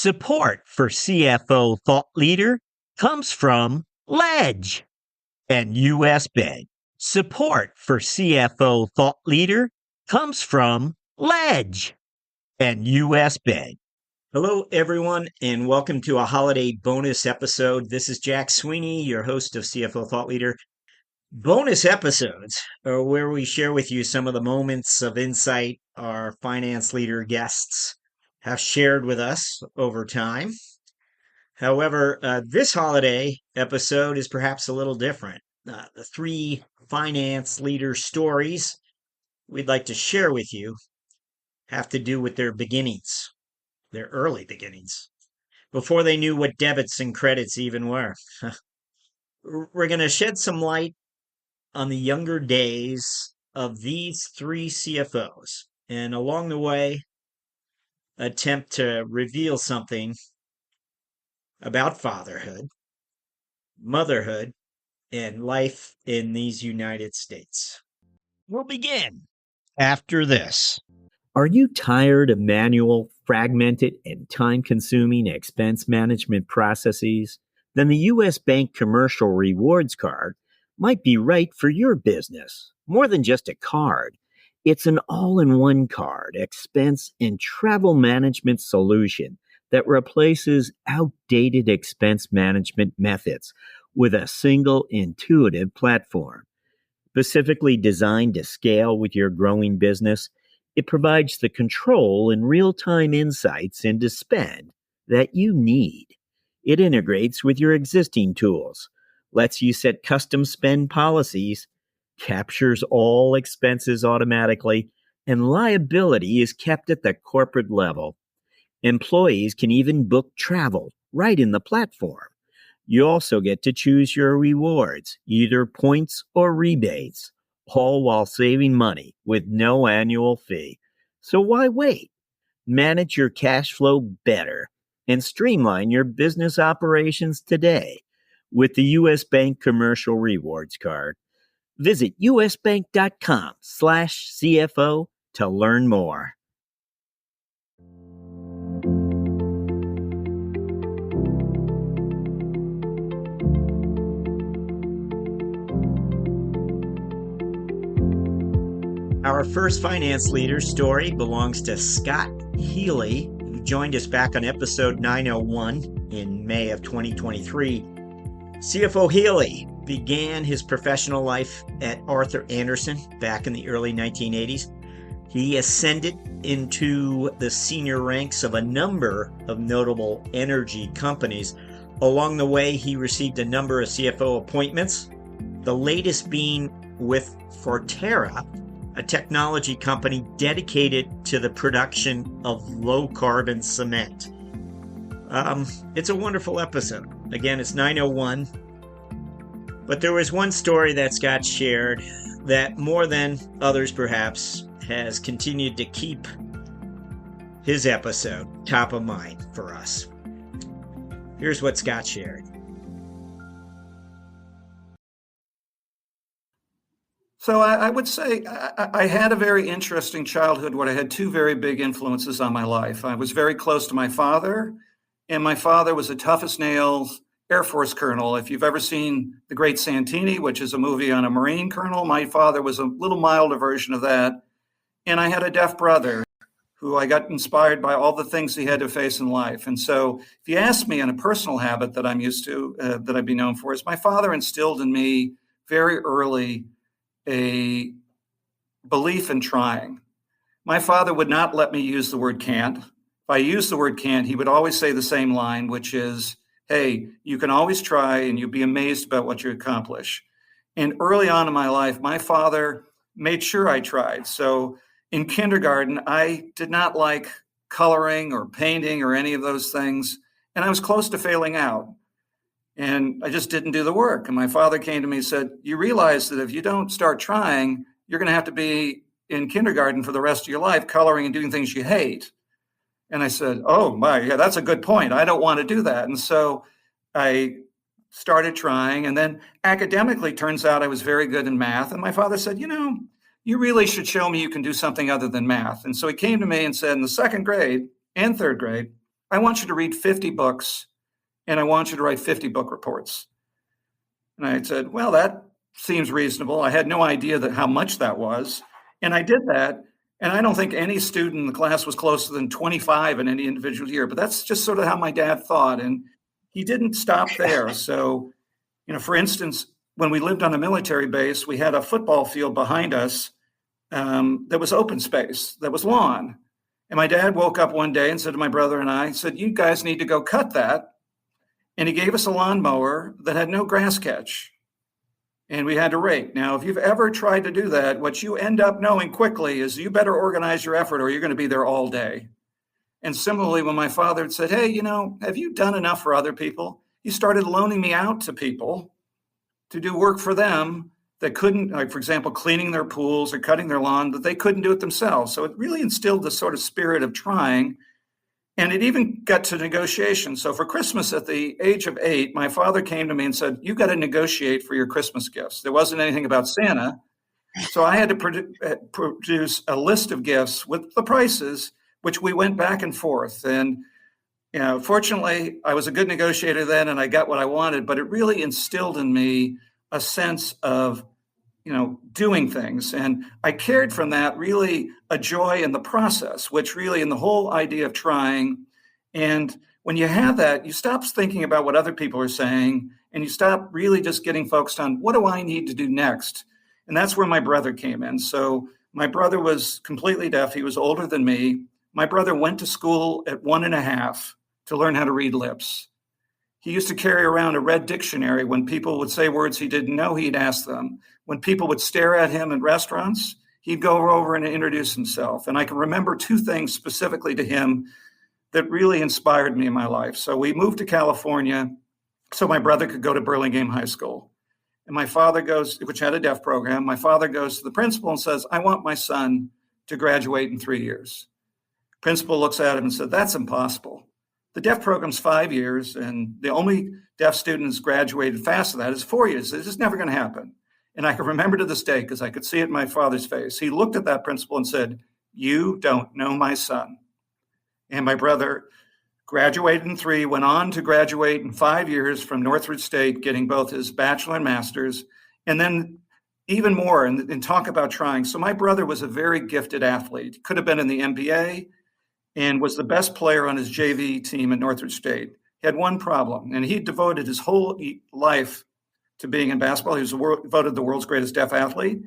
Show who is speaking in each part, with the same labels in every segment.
Speaker 1: Support for CFO Thought Leader comes from Ledge and US Bank. Support for CFO Thought Leader comes from Ledge and US Bank. Hello, everyone, and welcome to a holiday bonus episode. This is Jack Sweeney, your host of CFO Thought Leader. Bonus episodes are where we share with you some of the moments of insight our finance leader guests have shared with us over time. However, this holiday episode is perhaps a little different. The three finance leader stories we'd like to share with you have to do with their beginnings, their early beginnings, before they knew what debits and credits even were. We're going to shed some light on the younger days of these three CFOs, and along the way, attempt to reveal something about fatherhood, motherhood, and life in these United States. We'll begin after this.
Speaker 2: Are you tired of manual, fragmented, and time-consuming expense management processes? Then the U.S. Bank Commercial Rewards Card might be right for your business. More than just a card, it's an all-in-one card, expense, and travel management solution that replaces outdated expense management methods with a single intuitive platform. Specifically designed to scale with your growing business, it provides the control and real-time insights into spend that you need. It integrates with your existing tools, lets you set custom spend policies, captures all expenses automatically, and liability is kept at the corporate level. Employees can even book travel right in the platform. You also get to choose your rewards, either points or rebates, all while saving money with no annual fee. So why wait? Manage your cash flow better and streamline your business operations today with the U.S. Bank Commercial Rewards Card. Visit usbank.com/CFO to learn more.
Speaker 1: Our first finance leader story belongs to Scott Healy, who joined us back on episode 901 in May of 2023. CFO Healy began his professional life at Arthur Andersen back in the early 1980s. He ascended into the senior ranks of a number of notable energy companies. Along the way, he received a number of CFO appointments, the latest being with Forterra, a technology company dedicated to the production of low-carbon cement. It's a wonderful episode. Again, it's 901. But there was one story that Scott shared that, more than others perhaps, has continued to keep his episode top of mind for us. Here's what Scott shared.
Speaker 3: So I would say I had a very interesting childhood where I had two very big influences on my life. I was very close to my father, and my father was a tough as nails Air Force colonel. If you've ever seen The Great Santini, which is a movie on a Marine colonel, my father was a little milder version of that. And I had a deaf brother who I got inspired by all the things he had to face in life. And so if you ask me on a personal habit that I'm used to, that I'd be known for, is my father instilled in me very early a belief in trying. My father would not let me use the word can't. If I used the word can't, he would always say the same line, which is, hey, you can always try and you'll be amazed about what you accomplish. And early on in my life, my father made sure I tried. So in kindergarten, I did not like coloring or painting or any of those things. And I was close to failing out. And I just didn't do the work. And my father came to me and said, you realize that if you don't start trying, you're going to have to be in kindergarten for the rest of your life, coloring and doing things you hate. And I said, oh, my, yeah, that's a good point. I don't want to do that. And so I started trying. And then academically, turns out I was very good in math. And my father said, you really should show me you can do something other than math. And so he came to me and said, in the second grade and third grade, I want you to read 50 books and I want you to write 50 book reports. And I said, well, that seems reasonable. I had no idea how much that was. And I did that. And I don't think any student in the class was closer than 25 in any individual year, but that's just sort of how my dad thought. And he didn't stop there. So, for instance, when we lived on a military base, we had a football field behind us that was open space, that was lawn. And my dad woke up one day and said to my brother and I, said, you guys need to go cut that. And he gave us a lawnmower that had no grass catch. And we had to rake. Now, if you've ever tried to do that, what you end up knowing quickly is you better organize your effort or you're going to be there all day. And similarly, when my father had said, hey, have you done enough for other people? He started loaning me out to people to do work for them that couldn't, like, for example, cleaning their pools or cutting their lawn, that they couldn't do it themselves. So it really instilled this sort of spirit of trying. And it even got to negotiation. So for Christmas at the age of 8, my father came to me and said, you've got to negotiate for your Christmas gifts. There wasn't anything about Santa. So I had to produce a list of gifts with the prices, which we went back and forth. And, fortunately, I was a good negotiator then and I got what I wanted, but it really instilled in me a sense of, doing things. And I carried from that really a joy in the process, which really in the whole idea of trying. And when you have that, you stop thinking about what other people are saying and you stop really just getting focused on what do I need to do next? And that's where my brother came in. So my brother was completely deaf. He was older than me. My brother went to school at 1.5 to learn how to read lips. He used to carry around a red dictionary. When people would say words he didn't know, he'd ask them. When people would stare at him in restaurants, he'd go over and introduce himself. And I can remember 2 things specifically to him that really inspired me in my life. So we moved to California so my brother could go to Burlingame High School. And my father goes, which had a deaf program, my father goes to the principal and says, I want my son to graduate in 3 years. Principal looks at him and said, that's impossible. The deaf program's 5 years, and the only deaf students graduated faster than that is 4 years. It's just never going to happen. And I can remember to this day, because I could see it in my father's face. He looked at that principal and said, you don't know my son. And my brother graduated in 3, went on to graduate in 5 years from Northridge State, getting both his bachelor and master's, and then even more, and talk about trying. So my brother was a very gifted athlete. Could have been in the NBA, and was the best player on his JV team at Northridge State. He had one problem, and he devoted his whole life to being in basketball. He was voted the world's greatest deaf athlete.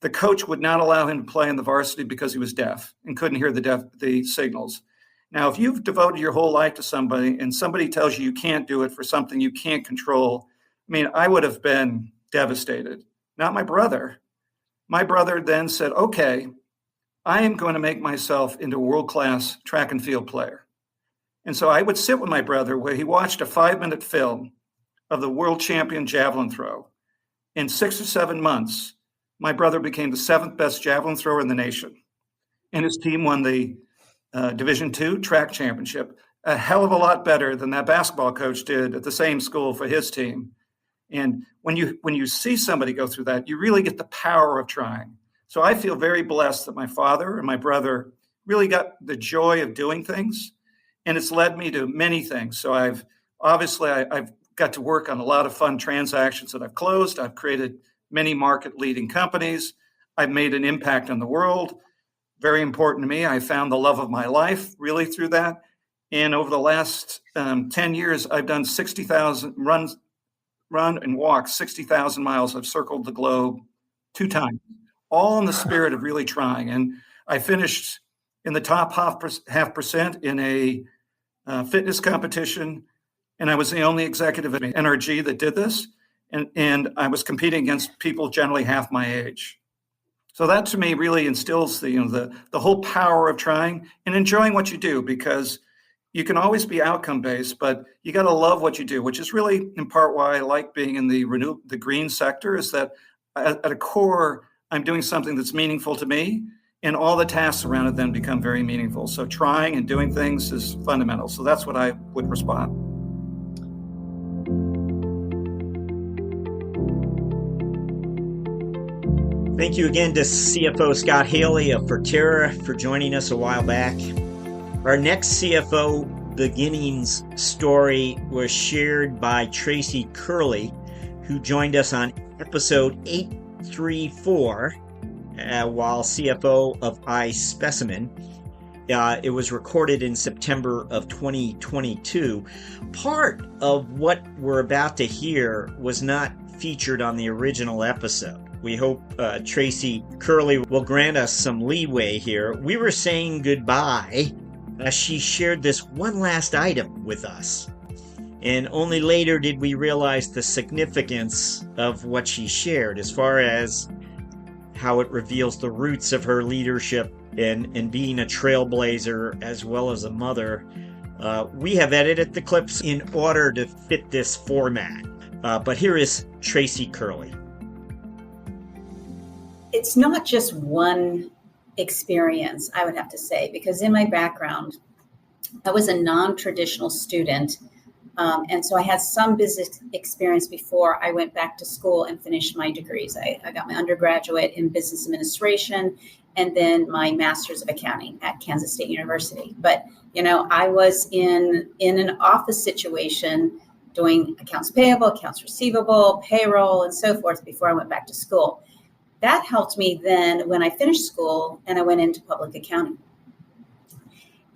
Speaker 3: The coach would not allow him to play in the varsity because he was deaf and couldn't hear the signals. Now, if you've devoted your whole life to somebody and somebody tells you can't do it for something you can't control, I would have been devastated. Not my brother. My brother then said, okay, I am going to make myself into a world-class track and field player. And so I would sit with my brother where he watched a 5-minute film of the world champion javelin throw. In 6 or 7 months, my brother became the 7th best javelin thrower in the nation. And his team won the Division II track championship, a hell of a lot better than that basketball coach did at the same school for his team. And when you see somebody go through that, you really get the power of trying. So I feel very blessed that my father and my brother really got the joy of doing things, and it's led me to many things. So I've got to work on a lot of fun transactions that I've closed. I've created many market-leading companies. I've made an impact on the world. Very important to me. I found the love of my life really through that. And over the last 10 years, I've done 60,000 run and walk 60,000 miles. I've circled the globe 2 times. All in the spirit of really trying. And I finished in the top half percent in a fitness competition. And I was the only executive at NRG that did this. And I was competing against people generally half my age. So that to me really instills the whole power of trying and enjoying what you do, because you can always be outcome based, but you got to love what you do, which is really in part why I like being in the green sector, is that at a core, I'm doing something that's meaningful to me, and all the tasks around it then become very meaningful. So trying and doing things is fundamental. So that's what I would respond.
Speaker 1: Thank you again to CFO Scott Healy of Forterra for joining us a while back. Our next CFO beginnings story was shared by Tracy Curley, who joined us on episode 834 while CFO of iSpecimen. It was recorded in September of 2022. Part of what we're about to hear was not featured on the original episode. We hope Tracy Curley will grant us some leeway here. We were saying goodbye as she shared this one last item with us. And only later did we realize the significance of what she shared as far as how it reveals the roots of her leadership and being a trailblazer as well as a mother. We have edited the clips in order to fit this format. But here is Tracy Curley.
Speaker 4: It's not just one experience, I would have to say, because in my background, I was a non-traditional student. And so I had some business experience before I went back to school and finished my degrees. I got my undergraduate in business administration and then my master's of accounting at Kansas State University. But, I was in an office situation doing accounts payable, accounts receivable, payroll, and so forth before I went back to school. That helped me then when I finished school and I went into public accounting.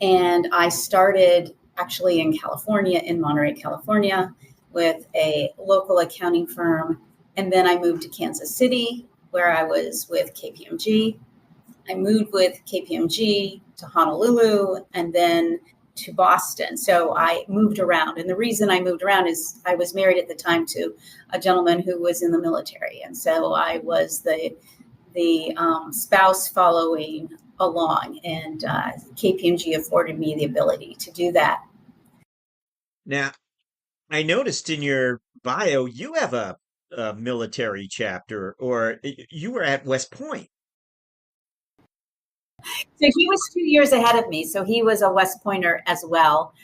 Speaker 4: And I started actually in California, in Monterey, California, with a local accounting firm. And then I moved to Kansas City, where I was with KPMG. I moved with KPMG to Honolulu and then to Boston. So I moved around. And the reason I moved around is I was married at the time to a gentleman who was in the military. And so I was the spouse following along, and KPMG afforded me the ability to do that.
Speaker 1: Now, I noticed in your bio, you have a military chapter, or you were at West Point.
Speaker 4: So he was 2 years ahead of me. So he was a West Pointer as well.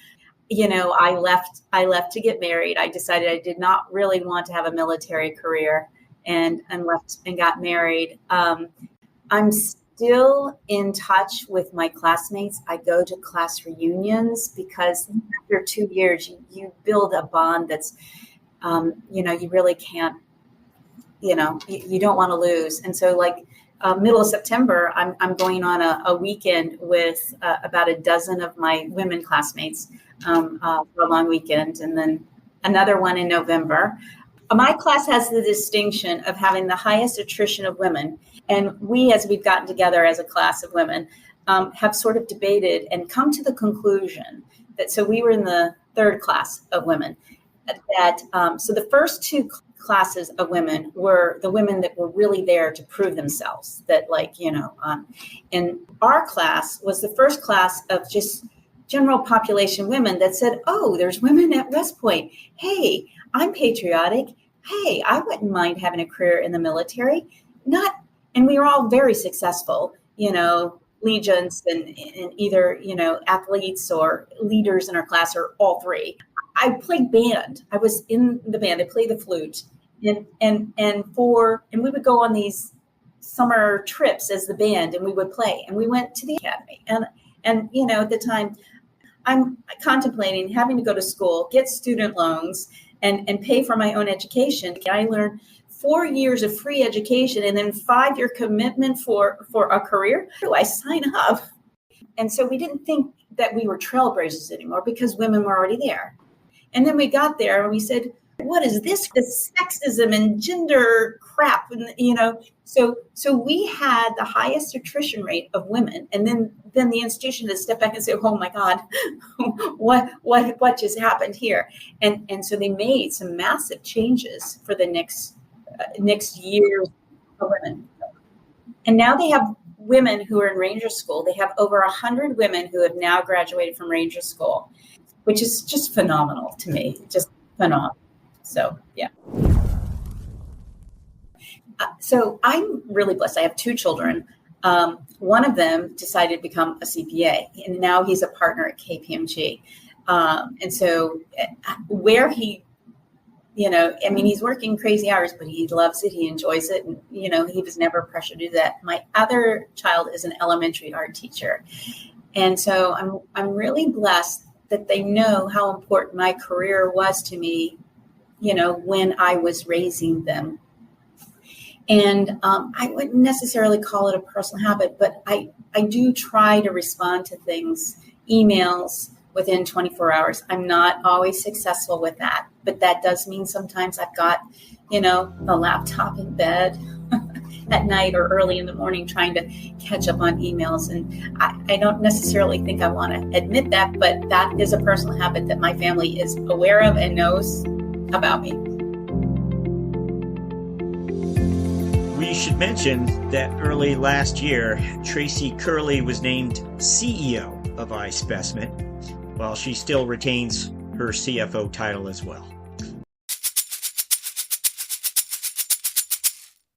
Speaker 4: I left to get married. I decided I did not really want to have a military career and left and got married. I'm still in touch with my classmates. I go to class reunions because after 2 years, you build a bond that's, you really can't, you don't want to lose. And so middle of September, I'm going on a weekend with about a dozen of my women classmates for a long weekend, and then another one in November. My class has the distinction of having the highest attrition of women. And we, as we've gotten together as a class of women, have sort of debated and come to the conclusion that, so we were in the third class of women, so the first two classes of women were the women that were really there to prove themselves, that and our class was the first class of just general population women that said, oh, there's women at West Point. Hey, I'm patriotic. Hey, I wouldn't mind having a career in the military. And we were all very successful, legions and either, athletes or leaders in our class, or all three. I played band. I was in the band. I played the flute, and we would go on these summer trips as the band, and we would play. And we went to the academy, and at the time, I'm contemplating having to go to school, get student loans, and pay for my own education. I learned 4 years of free education and then 5-year commitment for a career. How do I sign up? And so we didn't think that we were trailblazers anymore because women were already there. And then we got there and we said, what is this sexism and gender crap? And, so we had the highest attrition rate of women. And then the institution had to step back and say, oh my God, what just happened here? And so they made some massive changes for the next year for women. And now they have women who are in Ranger School. They have over 100 women who have now graduated from Ranger School, which is just phenomenal to me, just phenomenal. So, yeah. So I'm really blessed. I have 2 children. One of them decided to become a CPA, and now he's a partner at KPMG. And so where he, he's working crazy hours, but he loves it. He enjoys it. And, he was never pressured to do that. My other child is an elementary art teacher. And so I'm really blessed that they know how important my career was to me, when I was raising them. And I wouldn't necessarily call it a personal habit, but I do try to respond to things, emails, within 24 hours. I'm not always successful with that, but that does mean sometimes I've got, a laptop in bed at night or early in the morning trying to catch up on emails. And I don't necessarily think I want to admit that, but that is a personal habit that my family is aware of and knows about me.
Speaker 1: We should mention that early last year, Tracy Curley was named CEO of iSpecimen, while she still retains her CFO title as well.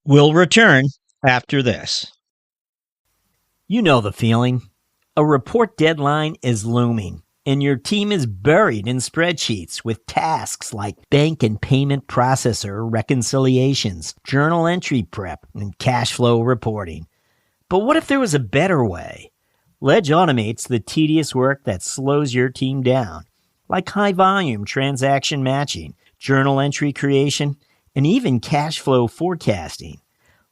Speaker 1: We'll return after this.
Speaker 2: You know the feeling. A report deadline is looming, and your team is buried in spreadsheets with tasks like bank and payment processor reconciliations, journal entry prep, and cash flow reporting. But what if there was a better way? Ledge automates the tedious work that slows your team down, like high-volume transaction matching, journal entry creation, and even cash flow forecasting.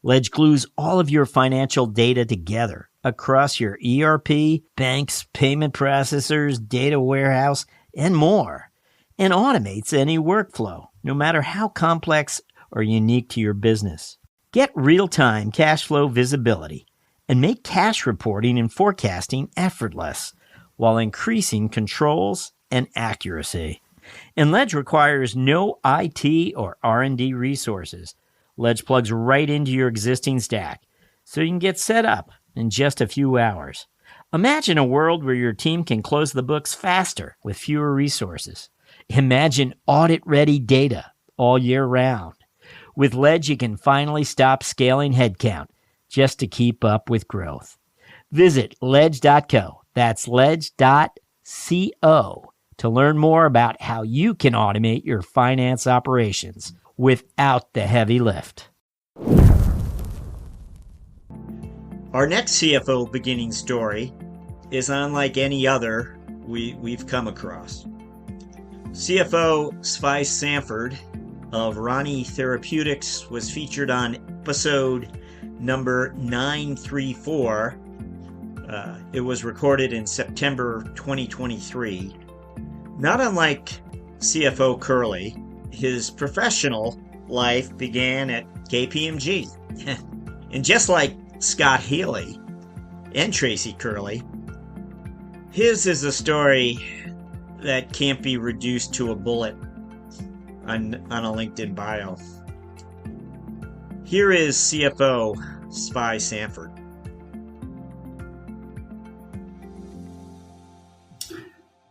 Speaker 2: Ledge glues all of your financial data together across your ERP, banks, payment processors, data warehouse, and more, and automates any workflow, no matter how complex or unique to your business. Get real-time cash flow visibility and make cash reporting and forecasting effortless while increasing controls and accuracy. And Ledge requires no IT or R&D resources. Ledge plugs right into your existing stack, so you can get set up in just a few hours. Imagine a world where your team can close the books faster with fewer resources. Imagine audit-ready data all year round. With Ledge, you can finally stop scaling headcount just to keep up with growth. Visit ledge.co, that's ledge.co, to learn more about how you can automate your finance operations without the heavy lift.
Speaker 1: Our next CFO beginning story is unlike any other we've come across. CFO Svai Sanford of Rani Therapeutics was featured on episode number 934. It was recorded in September 2023. Not unlike CFO Curley, his professional life began at KPMG. And just like Scott Healy and Tracy Curley, his is a story that can't be reduced to a bullet on a LinkedIn bio. Here is CFO Svai Sanford.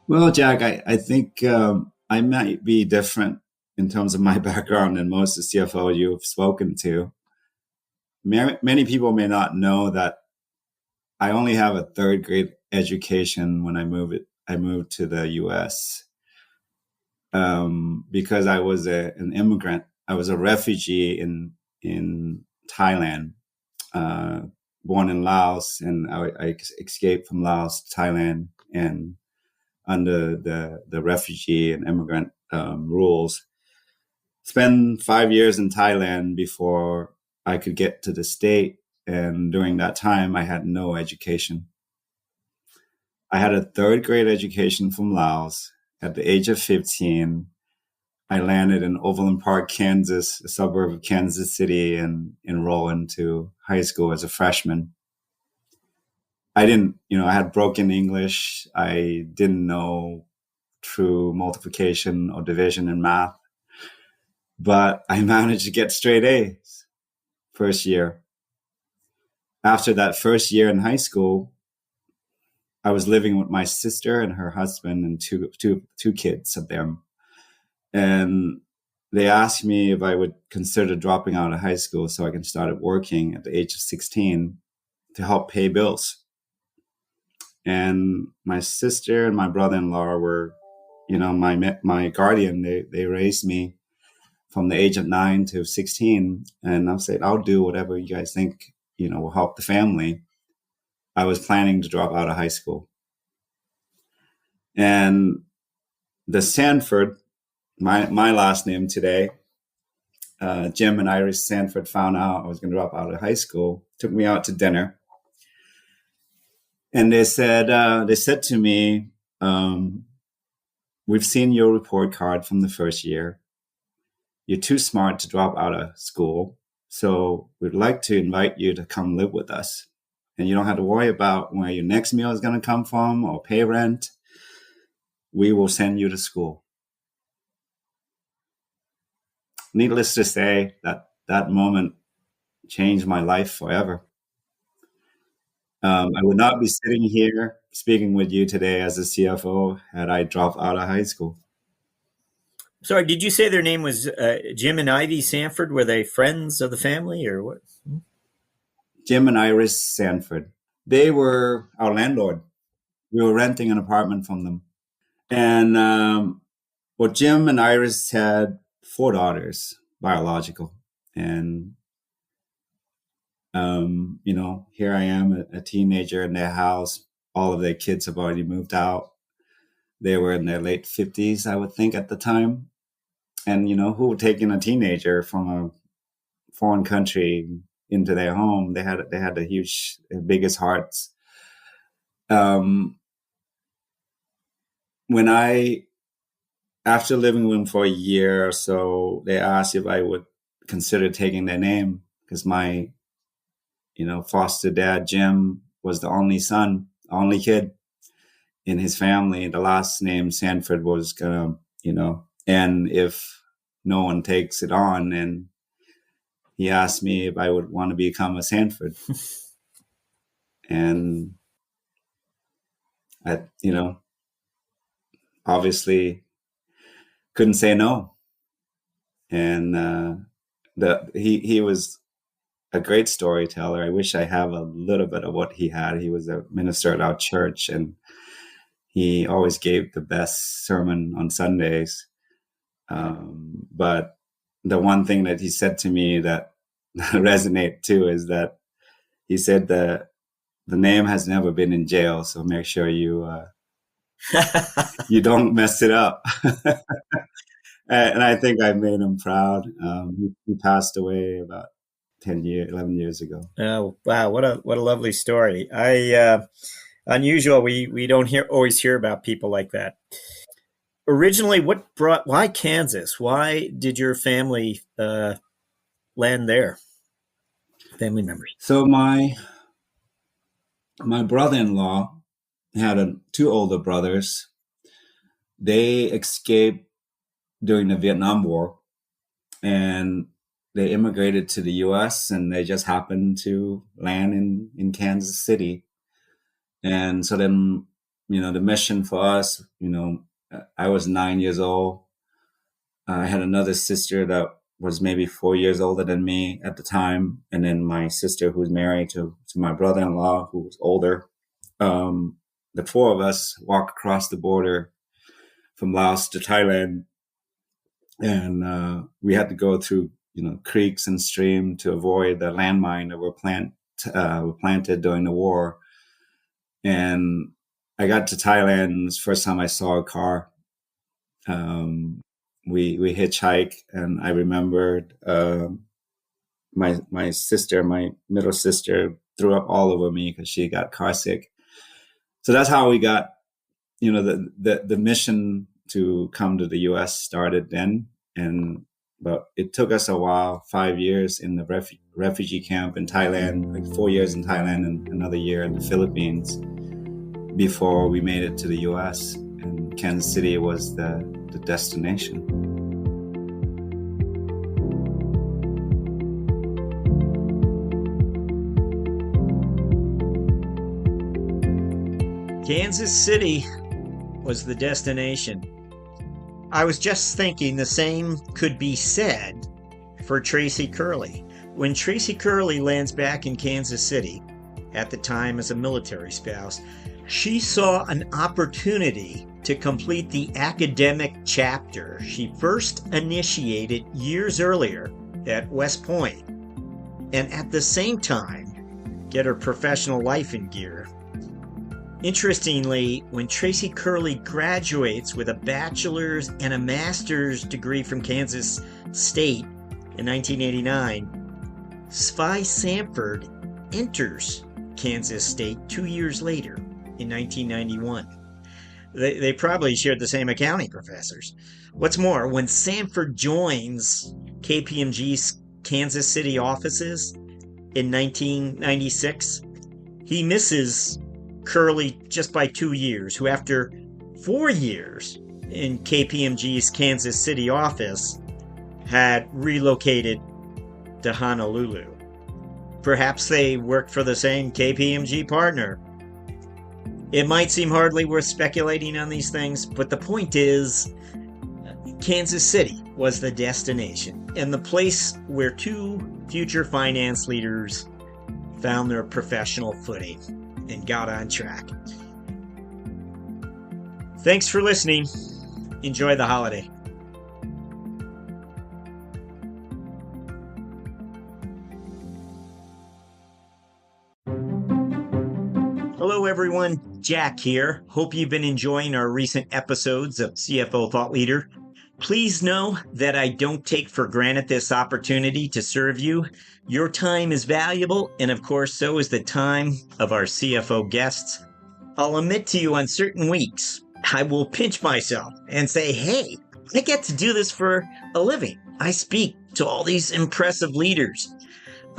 Speaker 5: Well, Jack, I think I might be different in terms of my background than most of the CFO you've spoken to. Many people may not know that I only have a third grade education when I moved to the U.S. Because I was an immigrant. I was a refugee in Thailand, born in Laos, and I escaped from Laos to Thailand, and under the refugee and immigrant rules, spent 5 years in Thailand before I could get to the state. And during that time, I had no education. I had a third grade education from Laos. At the age of 15, I landed in Overland Park, Kansas, a suburb of Kansas City, and enrolled into high school as a freshman. I had broken English. I didn't know true multiplication or division in math, but I managed to get straight A's first year. After that first year in high school, I was living with my sister and her husband and two kids of them. And they asked me if I would consider dropping out of high school so I can start working at the age of 16 to help pay bills. And my sister and my brother-in-law were, my guardian. They raised me from the age of 9 to 16. And I said, I'll do whatever you guys think, will help the family. I was planning to drop out of high school. And the Sanford, my last name today, Jim and Iris Sanford found out I was going to drop out of high school, took me out to dinner. And they said to me, we've seen your report card from the first year. You're too smart to drop out of school. So we'd like to invite you to come live with us. And you don't have to worry about where your next meal is going to come from or pay rent. We will send you to school. Needless to say, that moment changed my life forever. I would not be sitting here speaking with you today as a CFO had I dropped out of high school.
Speaker 2: Sorry, did you say their name was Jim and Ivy Sanford? Were they friends of the family or what?
Speaker 5: Jim and Iris Sanford. They were our landlord. We were renting an apartment from them. And Jim and Iris had 4 daughters, biological. And, here I am, a teenager in their house. All of their kids have already moved out. They were in their late 50s, I would think, at the time. And, who would take in a teenager from a foreign country into their home? They had the biggest hearts. After living with them for a year or so, they asked if I would consider taking their name because my, foster dad, Jim, was the only son, only kid in his family. The last name Sanford was gonna, and if no one takes it on, and he asked me if I would want to become a Sanford. And I, obviously couldn't say no. And he was a great storyteller. I wish I have a little bit of what he had. He was a minister at our church, and he always gave the best sermon on Sundays. But the one thing that he said to me that resonate too is that he said that the name has never been in jail, so make sure you you don't mess it up. And I think I made him proud. He passed away about 11 years ago.
Speaker 2: Oh, wow. What a lovely story. Unusual. We don't always hear about people like that. Originally, why Kansas? Why did your family land there? Family members.
Speaker 5: So my brother-in-law had 2 older brothers. They escaped during the Vietnam War, and they immigrated to the U.S. and they just happened to land in Kansas City. And so then, the mission for us, I was 9 years old. I had another sister that was maybe 4 years older than me at the time. And then my sister who was married to my brother-in-law who was older. The 4 of us walked across the border from Laos to Thailand. And we had to go through, creeks and stream to avoid the landmine that were planted during the war. And I got to Thailand. It was the first time I saw a car. We hitchhiked, and I remembered my sister, my middle sister, threw up all over me because she got car sick. So that's how we got, the mission to come to the U.S. started then. But it took us a while, 5 years in the refugee camp in Thailand, like 4 years in Thailand and another year in the Philippines before we made it to the U.S. And Kansas City was the destination.
Speaker 1: Kansas City was the destination. I was just thinking the same could be said for Tracy Curley. When Tracy Curley lands back in Kansas City, at the time as a military spouse, she saw an opportunity to complete the academic chapter she first initiated years earlier at West Point, and at the same time get her professional life in gear. Interestingly, when Tracy Curley graduates with a bachelor's and a master's degree from Kansas State in 1989, Svai Sanford enters Kansas State 2 years later in 1991. They probably shared the same accounting professors. What's more, when Sanford joins KPMG's Kansas City offices in 1996, he misses Curley just by 2 years, who after 4 years in KPMG's Kansas City office had relocated to Honolulu. Perhaps they worked for the same KPMG partner. It might seem hardly worth speculating on these things, but the point is, Kansas City was the destination and the place where two future finance leaders found their professional footing and got on track. Thanks for listening. Enjoy the holiday. Hello everyone, Jack here. Hope you've been enjoying our recent episodes of CFO Thought Leader. Please know that I don't take for granted this opportunity to serve you. Your time is valuable, and of course, so is the time of our CFO guests. I'll admit to you on certain weeks, I will pinch myself and say, hey, I get to do this for a living. I speak to all these impressive leaders.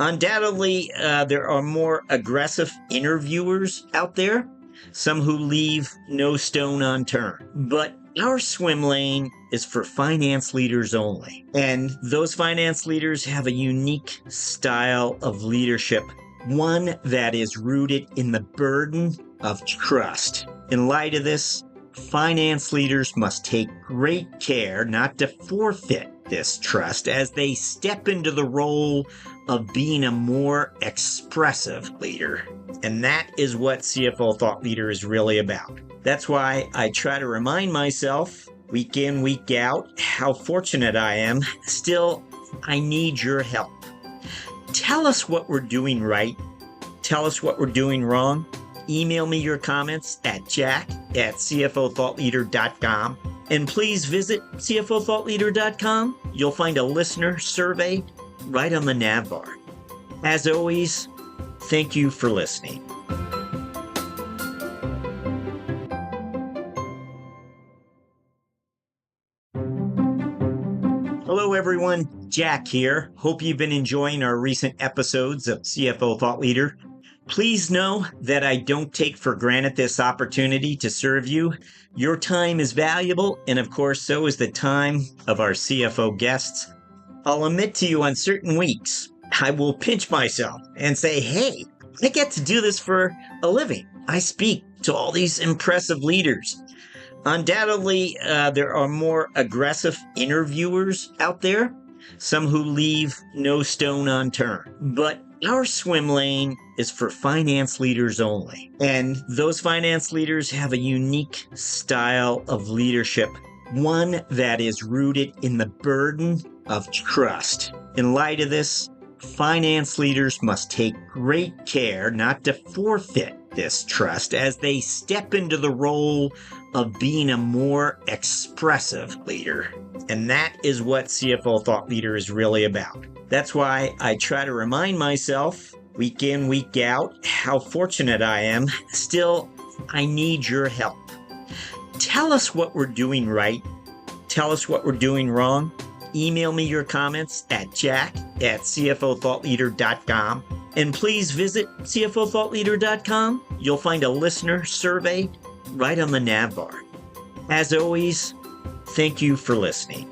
Speaker 1: Undoubtedly, there are more aggressive interviewers out there, some who leave no stone unturned. But our swim lane is for finance leaders only. And those finance leaders have a unique style of leadership, one that is rooted in the burden of trust. In light of this, finance leaders must take great care not to forfeit this trust as they step into the role of being a more expressive leader. And that is what CFO Thought Leader is really about. That's why I try to remind myself week in, week out, how fortunate I am. Still, I need your help. Tell us what we're doing right. Tell us what we're doing wrong. Email me your comments at jack@cfothoughtleader.com. And please visit cfothoughtleader.com. You'll find a listener survey right on the nav bar. As always, thank you for listening. Hello everyone, Jack here. Hope you've been enjoying our recent episodes of CFO Thought Leader. Please know that I don't take for granted this opportunity to serve you. Your time is valuable, and of course, so is the time of our CFO guests. I'll admit to you on certain weeks, I will pinch myself and say, hey, I get to do this for a living. I speak to all these impressive leaders. Undoubtedly, there are more aggressive interviewers out there, some who leave no stone unturned. But our swim lane is for finance leaders only. And those finance leaders have a unique style of leadership, one that is rooted in the burden of trust. In light of this, finance leaders must take great care not to forfeit this trust as they step into the role of being a more expressive leader. And that is what CFO Thought Leader is really about. That's why I try to remind myself week in, week out, how fortunate I am. Still, I need your help. Tell us what we're doing right. Tell us what we're doing wrong. Email me your comments at jack@cfothoughtleader.com. And please visit cfothoughtleader.com. You'll find a listener survey right on the nav bar. As always, thank you for listening.